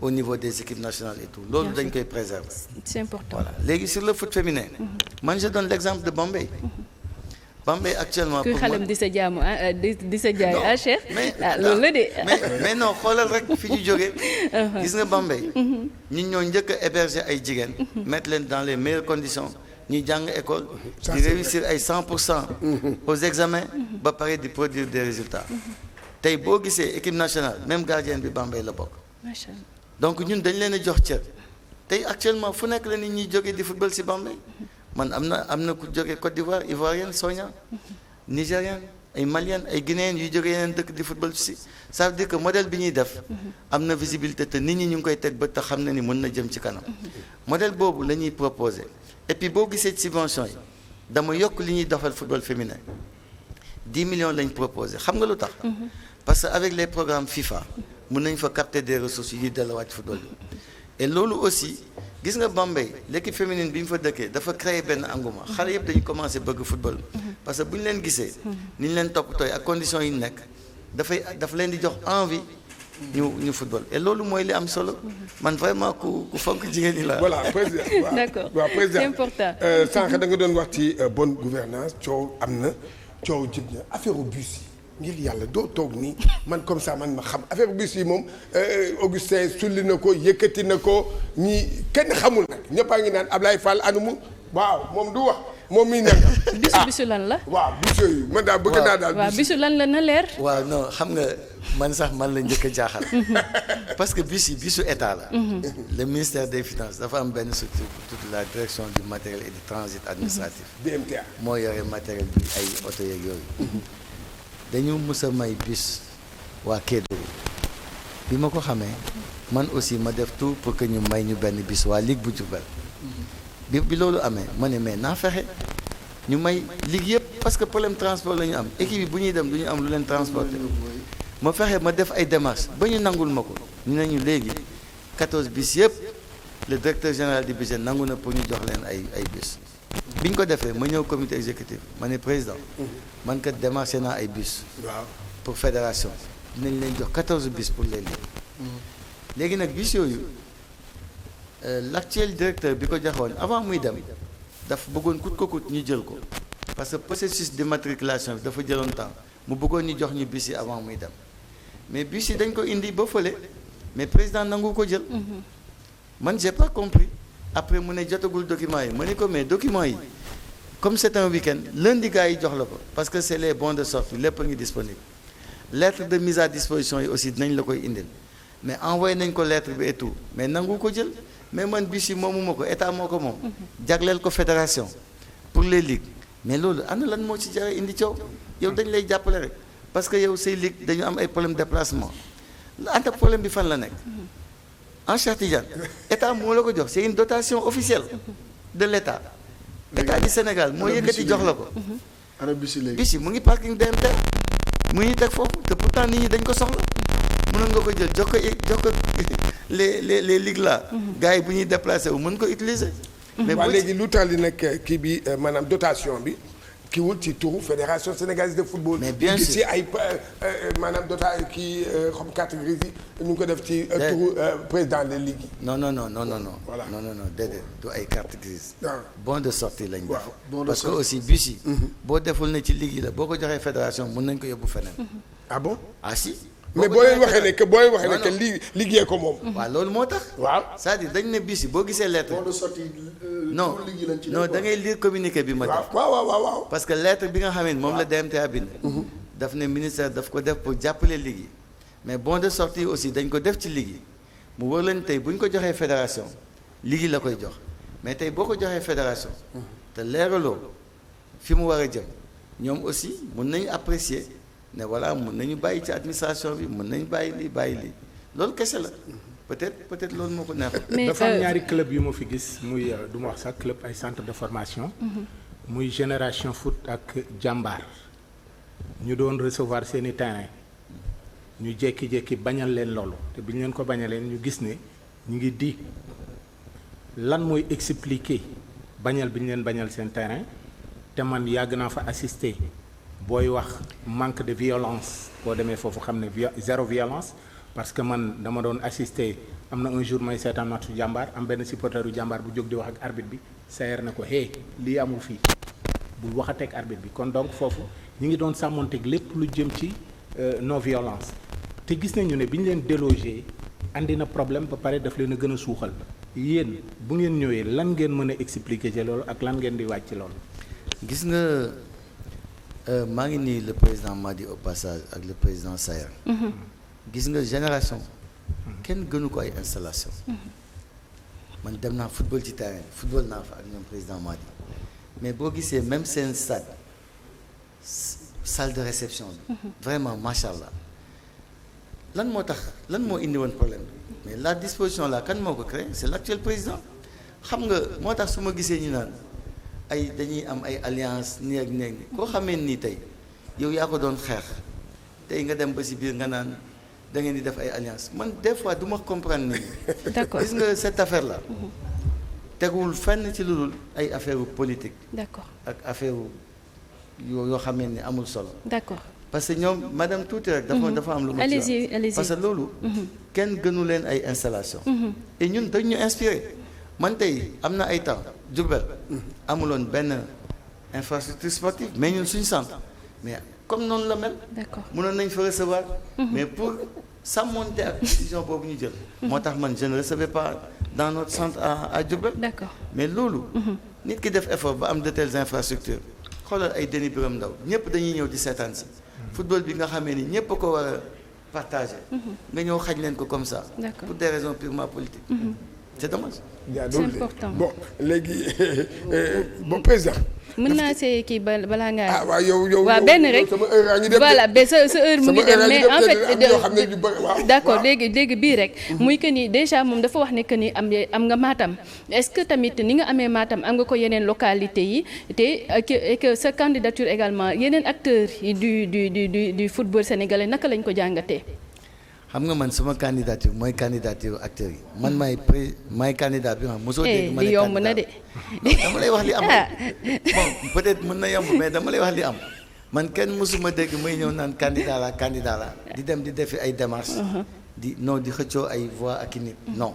au niveau des équipes nationales et tout loolu dañ koy préserver. c'est important voilà léegi sur le foot féminin. man je donne l'exemple de Bambey. Bambey actuellement pour xalam di sa jaamu di sa jaay Cheikh. loolu la de. mais non xoolal rek fi ñu jógee. gis nga Bambey. ñun ñoo njëkk a héberger ay jigéen. mettre leen dans les meilleures conditions ñuy jàng école. di réussir ay 100% aux examens. ba pare di produire des résultats. tey boo gisee équipe nationale même gardien bi Bambey la bokk. macha allah donc ñun dañ leen a jox cër. tey actuellement fu nekk la nit ñuy jógee di football ci Bambey. man am na ku jógee Côte d'Ivoire ivoirienne Sonia nigérienne ay malienne ay guinéenne yuy jógee yeneen dëkk di football ci ça veut dire que modèle bi ñuy def am na visibilité te nit ñi ñu ngi koy teg ba te xam na ni mën na jëm ci kanam modèle boobu la ñuy proposer et puis boo gisee ci subvention yi dama yokk li ñuy doxal football féminin 10 millions lañ proposé xam nga lu tax parce que avec les programmes FIFA mën nañ fa capter des ressources yi delluwaat football bi et loolu aussi gis nga Bambey l'équipe féminine bi ñu fa dëkkee dafa créer benn engouement xale yëpp dañu commencé bëgg football parce que bu ñu leen gisee ni ñu leen toppatooy ak conditions yi nekk dafa leen di jox envie ñu football et loolu mooy li am solo man vraiment ku fonk jigéen ñi la. voilà président d'accord waaw président c'est important. sànq da nga doon wax ci bonne gouvernance coow am na coow jib na affaire bus yi ngir yàlla doo toog nii man comme ça man ma xam affaire bus yi moom Augustin sulli na ko yëkkati na ko ñi kenn xamul nag ñëppaa ngi naan Ablaye Fall anumu waaw moom du wax moom mii nag. bisu lan la. waaw bis yooyu man daal bëgg naa daal. waaw bisu lan la na leer. waaw non xam nga man sax man la njëkk a jaaxal. parce que bis yi bisu état la. le ministère des finances dafa am benn structure toute la direction du matériel et du transit administratif. DMTA moo yore matériel bi ay oto yeeg yooyu. dañu mës a may bis waa Kédougou bi ma ko xamee man aussi ma def tout pour que ñu may ñu benn bis waa Ligue bu Diourbel bi loolu amee ma ne mais naa fexe ñu may ligue yëpp parce que problème transport la ñu am équipe yi bu ñuy dem du ñu am lu leen transporter ma fexe ma def ay démarches ba ñu nangul ma ko ñu ne ñu léegi 14 bis yëpp le directeur général du budget nangu na pour ñu jox leen ay bis bi ñu ko defee ma ñëw comité exécutif ma ne président man kat démarché naa ay bus pour fédération dinañ leen jox 14 bus pour les ligues léegi nag bus yooyu l'actuel directeur bi ko joxoon avant muy dem dafa bëggoon kut ko kut ñu jël ko parce que processus d'immatriculation bi dafa jëloon temps mu bëggoon ñu jox ñu bus yi avant muy dem mais bus yi dañ ko indi ba fële mais président nangu ko jël man j'ai pas compris après mu ne jotagul documents yi ma ne ko mais documents yi comme c'est un week-end lundi gars yi jox la ko parce que c'est les bons de sortie lépp a ngi disponible lettre de mise à disposition yi aussi dinañ la koy indil mais envoyé nañ ko lettre bi et tout mais nangu ko jël mais man bis yi moomuma ko état moo ko moom jagleel ko fédération pour les ligues mais loolu ana lan moo ci jara indi coow yow dañ lay jàppale rek parce que yow say ligue dañu am ay problème déplacement anta problème bi fan la nekk en Cheikh Tidiane état moo la ko jox c'est une dotation officielle de l'état état du Sénégal moo yëkkati jox la ko ana bis yi mu ngi parking DMT mu ngi teg foofu te pourtant nit ñi dañ ko soxla mënoon nga ko jël jox ko les ligues là gars yi bu ñuy déplacé wu mën ko utiliser mais waaw léegi lu tax li nag kii bi maanaam dotation bi ki wul ci turu fédération sénégalaise de football. mais bien sûr ci ay maanaam doota kii xam catégorie yi ñu ngi ko def ci turu président de ligue yi. non. voilà non déedéet du ay carte grise. waaw bon de sortie lañ def. bon de parce que sortie. aussi bus yi. boo deful ne ci ligue yi la boo ko joxee fédération mën nañ ko yóbbu feneen. ah bon. ah si. mais boo leen waxee ne que boo leen waxee ne que liggéey ko moom. waaw loolu moo tax. waaw c'est-à-dire dañ ne bus yi boo gisee lettre. bon de sortie. non non da ngay lire communiqué bi ma def. waaw. parce que lettre bi nga xam ne moom la DMTA bind. daf ne ministère daf ko def pour jàppale ligue yi mais bon de sortie aussi dañ ko def ci ligue yi mu wër leen tey bu ñu ko joxee fédération ligue yi la koy jox mais tey boo ko joxee fédération te leeraloo fi mu war a jëm ñoom aussi mun nañu apprécier ne voilà mun nañu bàyyi ci administration bi mun nañu bàyyi lii loolu kese la peut-être loolu moo ko neex. mais dafa am ñaari club yu ma fi gis muy du ma wax sax club ay centre de formation. muy Génération Foot ak Jàmbaar. ñu doon recevoir seeni terrain ñu jékki-jékki bañal leen loolu te bi ñu leen ko bañalee ñu gis ne ñu ngi di lan mooy expliquer bañal bi ñu leen bañal seen terrain te man yàgg naa fa assister booy wax manque de violence boo demee foofu xam ne zéro violence parce que man dama doon assister am na un jour may seetaan matchu Jàmbaar am benn supporteru Jàmbaar bu jóg di wax ak arbitre bi sayer na ko hey lii amul fii bul waxateeg arbitre bi kon donc foofu ñu ngi doon sàmmonteeg lépp lu jëm ci non violence te gis nañu ne bi ñu leen délogé andi na problème ba pare daf leen a gën a suuxal yéen bu ngeen ñëwee lan ngeen mën a expliquer ci loolu ak lan ngeen di wàcc ci loolu. gis nga maa ngi nii le président Madi au passage ak le président Sayer. gis nga génération kenn gënu ko ay installation man dem naa football ci terrain football naa fa ak ñoom président Madi mais boo gisee même seen stade salle de réception bi vraiment macha allah lan moo tax lan moo indi woon problème bi mais la disposition là kan moo ko créé c'est l'actuel président xam nga moo tax su ma gisee ñu naan ay dañuy am ay alliance nii ak nii koo xamee nii tey yow yaa ko doon xeex tey nga dem ba si biir nga naan da ngeen di def ay alliance man des fois du ma comprendre nit ñi. d'accord gis nga cette affaire là. teguwul fenn ci lu dul ay affaire politique. d'accord ak affaire yoo xamee ni amul solo. d'accord parce que ñoom madame tuuti rek. dafa am lu ma ci wax allez-y parce que loolu. kenn gënu leen ay installation et ñun dañ ñu inspiré man tey am na ay temps Diourbel amuloon benn infrastructure sportive mais ñun suñu centre mais comme noonu la mel. d'accord mënoon nañ fa recevoir. mais pour sàmmonte ak décision boobu ñu jël. moo tax man je ne recevais pas dans notre centre à Diourbel. d'accord mais loolu. nit ki def effort ba am de telles infrastructures xoolal ay Denis Biram Ndaw ñëpp dañuy ñëw di seetaan si. football bi nga xamee ni ñëpp a ko war a partager. nga ñëw xañ leen ko comme ça. d'accord pour des raisons purement politiques. c'est dommage. c'est important bon léegi bon président. mën naa see kii balaa ngaa. ah waaw yow waaw benn rek sama heure a ngi dem voilà ba sa heure mu ngi dem mais en fait waaw d'accord léegi bii rek muy que ni déjà moom dafa wax ne que ni am nga Matam est-ce que tamit ni nga amee Matam am nga ko yeneen localité yi te et que sa candidature également yeneen acteurs yi du football sénégalais naka lañ ko jàngatee. xam nga man sama candidature mooy candidature acteurs yi man maay candidat bi nga xam mosoo dégg ma ne li yomb na de. dama lay wax li am bon peut-être mën na yomb mais dama lay wax li am man kenn mosuma dégg may ñëw naan candidat la di dem di defi ay démarches di xëccoo ay voix ak i nit non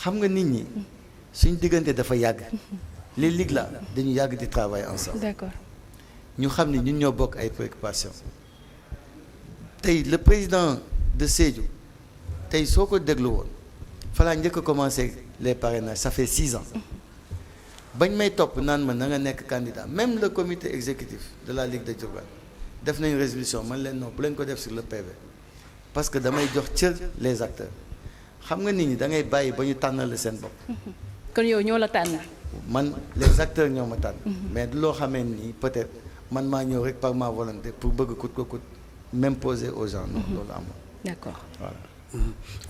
xam nga nit ñi suñ diggante dafa yàgg les ligues là dañu yàgg di travailler ensemble d'accord ñu xam ni ñun ñoo bokk ay préoccupations tey le président de Sédhiou tey soo ko déglu woon falaa njëkk a commencé les parrainages ça fait 6 ans bañ may topp naan ma na nga nekk candidat même le comité exécutif de la Ligue de Diourbel def nañ résolution man leen non bu leen ko def sur le PV parce que damay jox cër les acteurs xam nga nit ñi da ngay bàyyi ba ñu tànnal seen bopp. kon yow ñoo la tànn. man les acteurs ñoo ma tànn. mais du loo xamee nii peut-être man maa ñëw rek par ma volonté pour bëgg coûte que coûte m'imposer aux gens. non loolu amul. d'accord. voilà.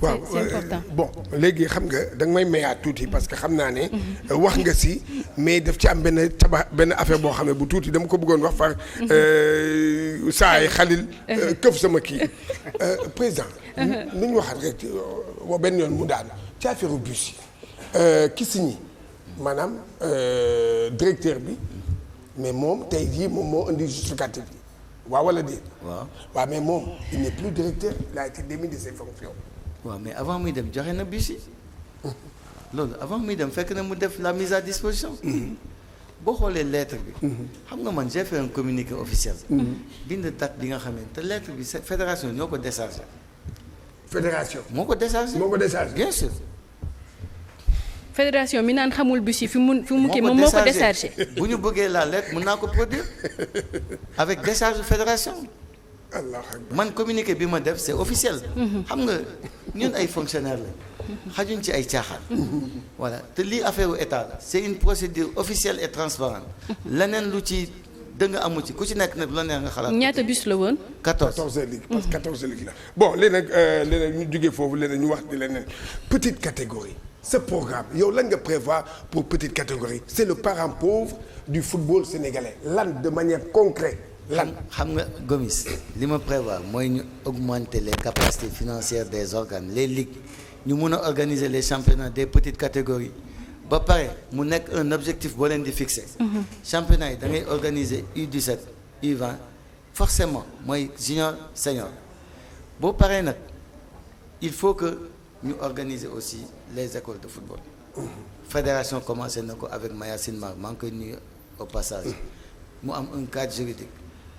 waaw c'est important. bon léegi xam nga da nga may mayaat tuuti parce que xam naa ne wax nga si mais daf ci am benn affaire boo xam ne bu tuuti dama ko bëggoon wax far saa yi xalil këf sama kii président ni ñu waxaat rek wa benn yoon mu daan ci affaire bus yi ki signé maanaam directeur bi mais moom tey jii moom moo indi justificatif bi waaw wala déet. waaw mais moom il n'est plus directeur il a été démis de ses fonctions. waaw mais avant muy dem joxe na bus yi loolu avant muy dem fekk na mu def la mise à disposition. boo xoolee lettre bi. xam nga man j'ai fait un communiqué officiel. bind date bi nga xam ne te lettre bi fédération ñoo ko déchargé. fédération moo ko déchargé. bien sûr. fédération mi naan xamul bus yi fi mu kii moom moo ko déchargé. bu ñu bëggee la lettre mën naa ko produire avec décharge fédération. man communiqué bi ma def c'est officiel. xam nga ñun ay fonctionnaires la xajuñ ci ay caaxaan. voilà te lii affaire u état la c'est une procédure officielle et transparente leneen lu ci dëgg amu ci ku ci nekk nag lu la neex nga xalaat. ñaata bus la woon. 14 ligues parce que 14 ligues la bon léegi nag ñu jógee foofu léegi ñu wax di leneen petite catégorie. ce programme yow lan nga prévoir pour petite catégorie c'est le parent pauvre du football sénégalais lan de manière concrète lan. xam nga Gomis li ma prévoir mooy ñu augmenter les capacités financières des organes les ligues ñu mun a organiser les championnats des petites catégories ba pare mu nekk un objectif boo leen di fixer. championnat yi da ngay organiser U17 U20 forcément mooy junior senior boo paree nag il faut que ñu organiser aussi les écoles de football. fédération commencé na ko avec Mayacine Mar maa ngi koy nuyu au passage mu am un cadre juridique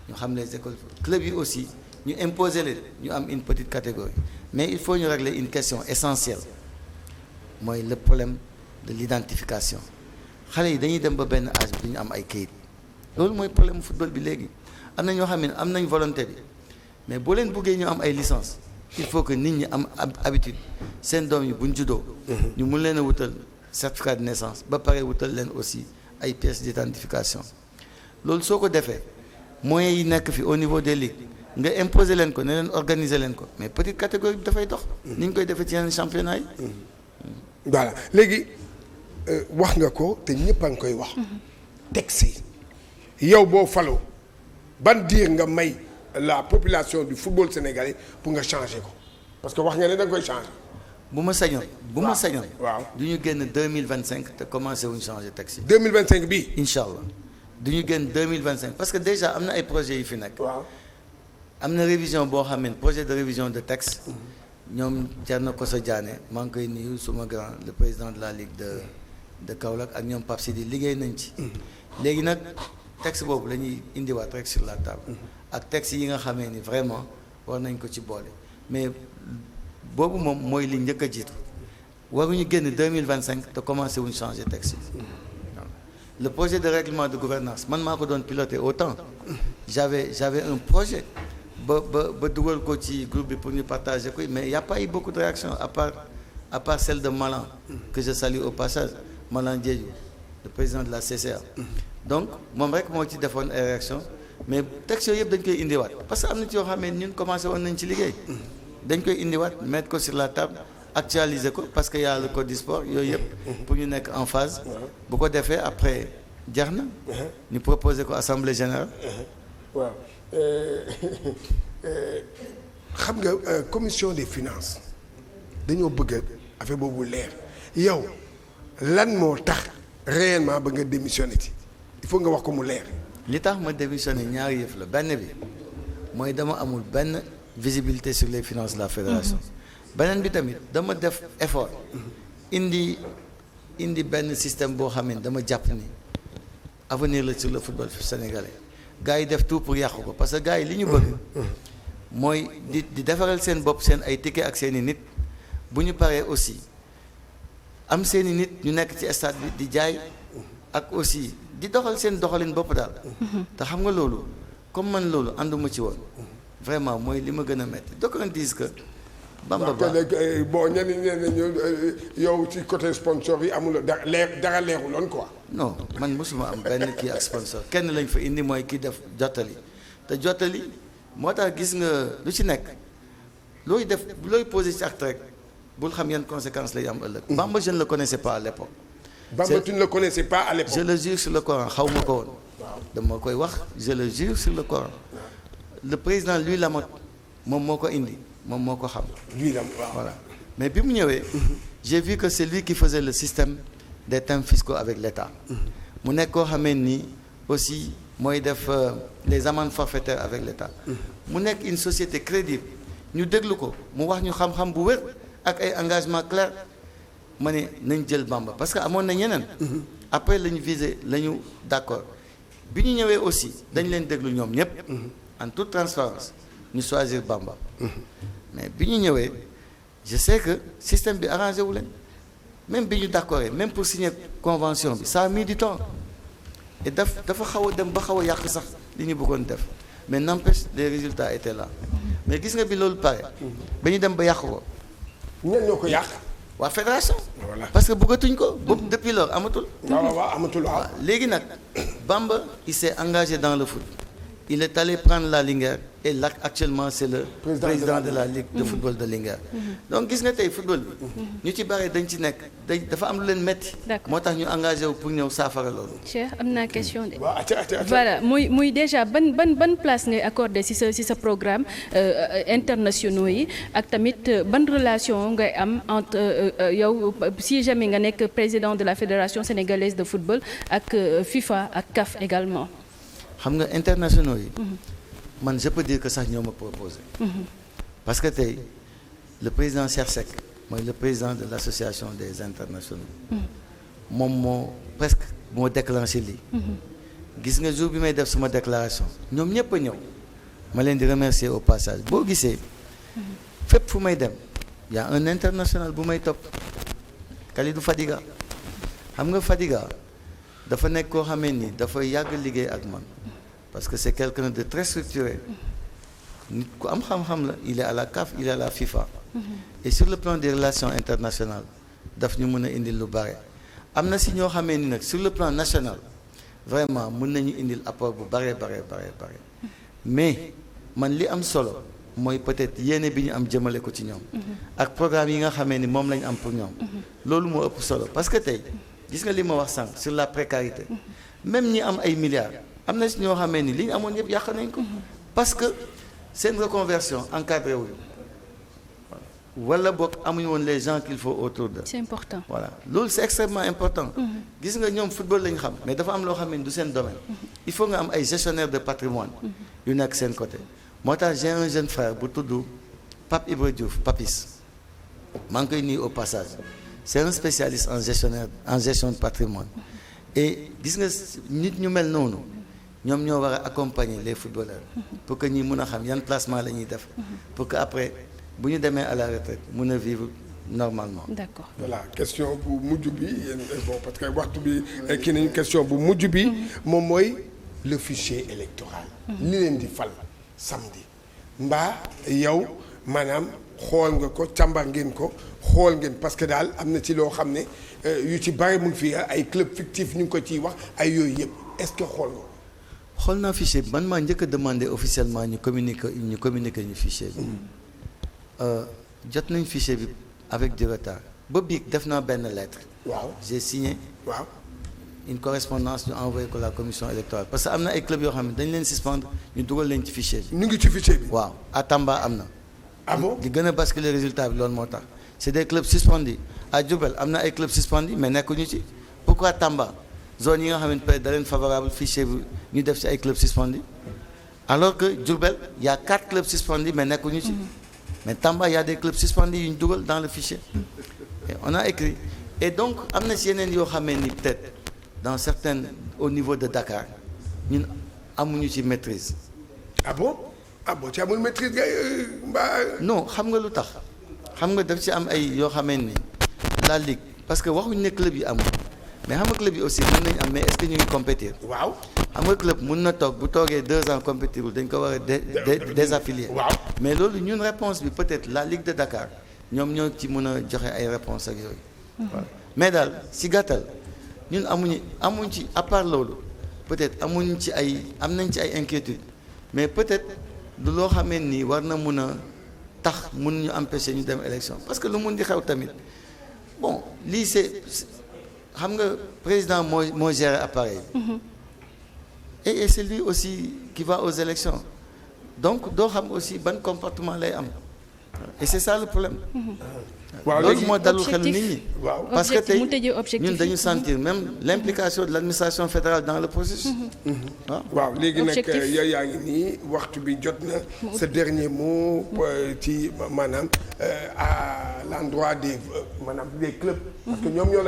ñu xam les écoles club yi aussi ñu imposer leen ñu am une petite catégorie mais il faut ñu régler une question essentielle mooy le problème de l'identification xale yi dañuy dem ba benn âge bi du ñu am ay kayit loolu mooy problème football bi léegi am na ñoo xam ne am nañ volonté bi mais boo leen buggee ñu am ay licence il faut que nit ñi am habitude seen doom yi bu ñu juddoo ñu mun leen a wutal certificat de naissance ba pare wutal leen aussi ay pièces d'identification loolu soo ko defee moyens yi nekk fi au niveau des ligues nga imposer leen ko ne leen organiser leen ko mais petite catégorie bi dafay dox ni ñu koy defee ci yeneen championnat yi. voilà léegi wax nga ko te ñëpp a ngi koy wax. texte yi yow boo faloo ban diir nga may la population du football sénégalais pour nga changer ko parce que wax nga ne da nga koy changer. bu ma sañoon. waaw du ñu génn 2025 te commencé wuñ changer texte yi. 2025 bii. incha allah du ñu génn 2025 parce que déjà am na ay projets yu fi nekk. waaw am na révision boo xam ne projet de révision de texte. ñoom Thierno Koso Diané maa ngi koy nuyu suma grand le président de la ligue de Kaolack ak ñoom Pape Sidi liggéey nañ ci. léegi nag texte boobu la ñuy indiwaat rek sur la table. ak texte yi nga xamee ni vraiment war nañ ko ci boole mais boobu moom mooy li njëkk a jiitu waruñu génn 2025 te commencé wuñ changer texte yi. le projet de règlement de gouvernance man maa ko doon piloter autant j'avais un projet ba dugal ko ci groupe bi pour ñu partager ko mais y a pas eu beaucoup de réactions à part celle de Malang que je salue au passage Malang Diédhiou le président de la CCA donc moom rek moo ci defoon ay réactions mais texte yooyu yëpp dañ koy indiwaat parce que am na ci yoo xam ne ñun commencé woon nañ ci liggéey dañ koy indiwaat mettre ko sur la table actualiser ko parce que y a le code du sport yooyu yëpp pour ñu nekk en phase bu ko defee après jar na ñu proposer ko assemblée générale waaw xam nga commission des finances dañoo bëgg affaire boobu leer yow lan moo tax réellement ba nga démissionné ci il faut nga wax ko mu leer. li tax ma démissionné ñaari yëf la benn bi mooy dama amul benn visibilité sur les finances de la fédération beneen bi tamit dama def effort indi benn système boo xam ne dama jàpp ni avenir la sur le football sénégalais gars yi def tout pour yàqu ko parce que gars yi li ñu bëgg mooy di defaral seen bopp seen ay ticket ak seen i nit bu ñu paree aussi am seen i nit ñu nekk ci stade bi di jaay ak aussi di doxal seen doxalin bopp daal te xam nga loolu comme man loolu ànduma ci woon vraiment mooy li ma gën a métti donc on dit que Bamba Ba bon ñenn ñi yow ci côté sponsor yi amul dara leeruloon quoi. non man mosuma am benn kii ak sponsor kenn lañ fa indi mooy kii def jottali te jottali moo tax gis nga lu ci nekk looy def looy posé ci acte rek bul xam yan conséquences lay am ëllëg. Bamba je ne le connaissais pas à l'époque. Bamba tu ne le connaissais pas à l'époque. je le jure sur le Coran xaw ma ko woon. dama koy wax je le jure sur le Coran. le président Louis Lamotte moom moo ko indi moom moo ko xam. Louis Lamotte waaw voilà mais bi mu ñëwee. j'ai vu que c'est lui qui faisait le système des thèmes fiscaux avec l'État. mu nekk koo xamee ni aussi mooy def les amendes forfaitaires avec l'État mu nekk une société crédible ñu déglu ko mu wax ñu xam-xam bu wér ak ay engagement clair ma ne nañ jël Bamba parce que amoon na ñeneen après la ñu visé la ñu d'accord bi ñu ñëwee aussi dañ leen déglu ñoom ñëpp en toute transparence ñu choisir Bamba mais bi ñu ñëwee je sais que système bi arrangé wu leen même bi ñu d'accord même pour signer convention bi ça a mis du temps et dafa xaw a dem ba xaw a yàq sax li ñu bëggoon def mais n'empêche les résultats étaient là mais gis nga bi loolu pare ba ñu dem ba yàq ko ñenn ñoo ko yàq. waa fédération Voilà. parce que bëggatuñ ko boobu depuis lors amatul waaw amatul waaw. léegi nag Bamba il s'est engagé dans le foot il est allé prendre la Linguère et là actuellement c'est le président de la ligue de football de Linguère donc gis nga tey football bi ñu ci bare dañ ci nekk dafa am lu leen metti D'accord. moo tax ñu engagé wu pour ñëw saafara loolu Cheikh am naa question de. waaw ati. voilà muy déjà ban place ngay accordé ci sa programme internationaux yi ak tamit ban relation ngay am entre yow si jamais nga nekk président de la fédération sénégalaise de football ak FIFA ak CAF également. xam nga internationaux yi man je peux dire que sax ñoo ma proposé parce que tey le président Cheikh Seck mooy le président de l'association des internationaux moom moo presque moo déclenché lii gis nga jour bi may def suma déclaration ñoom ñëpp a ñëw ma leen di remercier au passage boo gisee fépp fu may dem y a un international bu may topp Kalidou Fadiga xam nga Fadiga dafa nekk koo xamee ni dafa yàgg liggéey ak man parce que c'est quelqu'un de très structuré nit ku am xam-xam la il est à la CAF il est à la FIFA et sur le plan des relations internationales daf ñu mën a indil lu bare am na si ñoo xamee ni nag sur le plan national vraiment mën nañu indil apport bu bare mais man li am solo mooy peut-être yéene bi ñu am jëmale ko ci ñoom ak programme yi nga xamee ni moom lañu am pour ñoom loolu moo ëpp solo parce que tey gis nga li ma wax sànq sur la précarité même ñi am ay milliards am na si ñoo xamee ni li ñu amoon yëpp yàq nañ ko parce que seen reconversion encadré wuñu wala boog amuñu woon les gens qu'il faut autour d'eux. C'est important. Voilà loolu c'est extrêmement important. gis nga ñoom football lañ xam mais dafa am loo xam ne du seen domaine. il faut nga am ay gestionnaires de patrimoine yu nekk seen côté moo tax j'ai un jeune frère bu tudd Pape Ibra Diouf Papis maa ngi koy nuyu au passage c'est un spécialiste en gestion de patrimoine et gis nga nit ñu mel noonu ñoom ñoo war a accompagner les footballeurs pour que ñi mun a xam yan placement la ñuy def pour que après bu ñu demee à la retraite mun a vivre normalement. D'accord. Voilà question bu mujj bi yéen bon parce que waxtu bi kii nañu question bu mujj bi moom mooy le fichier électoral. li leen di fal samedi mbaa yow maanaam xool nga ko càmbar ngeen ko xool ngeen parce que daal am na ci loo xam ne yu ci bari mu ngi fi ay club fictif ñu ngi ko ciy wax ay yooyu yëpp est-ce que xool nga ko. xool naa fichier bi man maa njëkk a demandé officiellement ñu communiquer ñu fichier bi jot nañ fichier bi avec du retard ba biig def naa benn lettre. waaw j'ai signé. waaw une correspondance ñu envoyé ko la commission électorale parce que am na ay clubs yoo xam ne dañ leen suspendre ñu dugal leen ci fichier bi. ñu ngi ci fichier bi. waaw à Tamba am na. ah bon li gën a basculer résultat bi loolu moo tax c'est des clubs suspendus à Diourbel am na ay clubs suspendus mais nekkuñu ci pourquoi Tamba zone yi nga xamante peut-être da leen favorable fichier bi ñu def ci ay clubs suspendus alors que Diourbel y a 4 clubs suspendus mais nekkuñu ci mais Tamba y a des clubs suspendus yu ñu dugal dans le fichier et on a écrit et donc am na ci yeneen yoo xamee ni peut-être dans certaines au niveau de Dakar ñun amuñu ci maîtrise. ah bon ci amul maîtrise nga mbaa. non xam nga lu tax xam nga daf ci am ay yoo xamee ni la ligue parce que waxuñu ne club yi amul mais xam nga club yi aussi mën nañu am mais est-ce que ñu ngi compétir. waaw xam nga club mun na toog bu toogee 2 ans compétirul dañ ko war a désaffilier. waaw mais loolu ñun réponse bi peut-être la ligue de Dakar ñoom ñoo ci mën a joxe ay réponses ak yooyu. voilà mais daal si gàttal ñun amuñ ci à part loolu peut-être amuñ ci am nañ ci ay inquiétudes mais peut-être du loo xamee ni war na mun a tax mun ñu empêcher ñu dem élection parce que lu mun di xew tamit bon lii c'est xam nga président moo gérer appareil et c'est lui aussi qui va aux élections donc doo xam aussi ban comportement lay am et c'est ça le problème. waaw loolu léegi moo dalul xel nit ñi. waaw parce que tey mu tëjee objectif ñun dañu sentir même l'implication de l'administration fédérale dans le processus. waaw léegi nag Objectif. yow yaa ngi nii waxtu bi jot na sa dernier mot ci maanaam à l'endroit des maanaam des clubs. parce que ñoom ñooy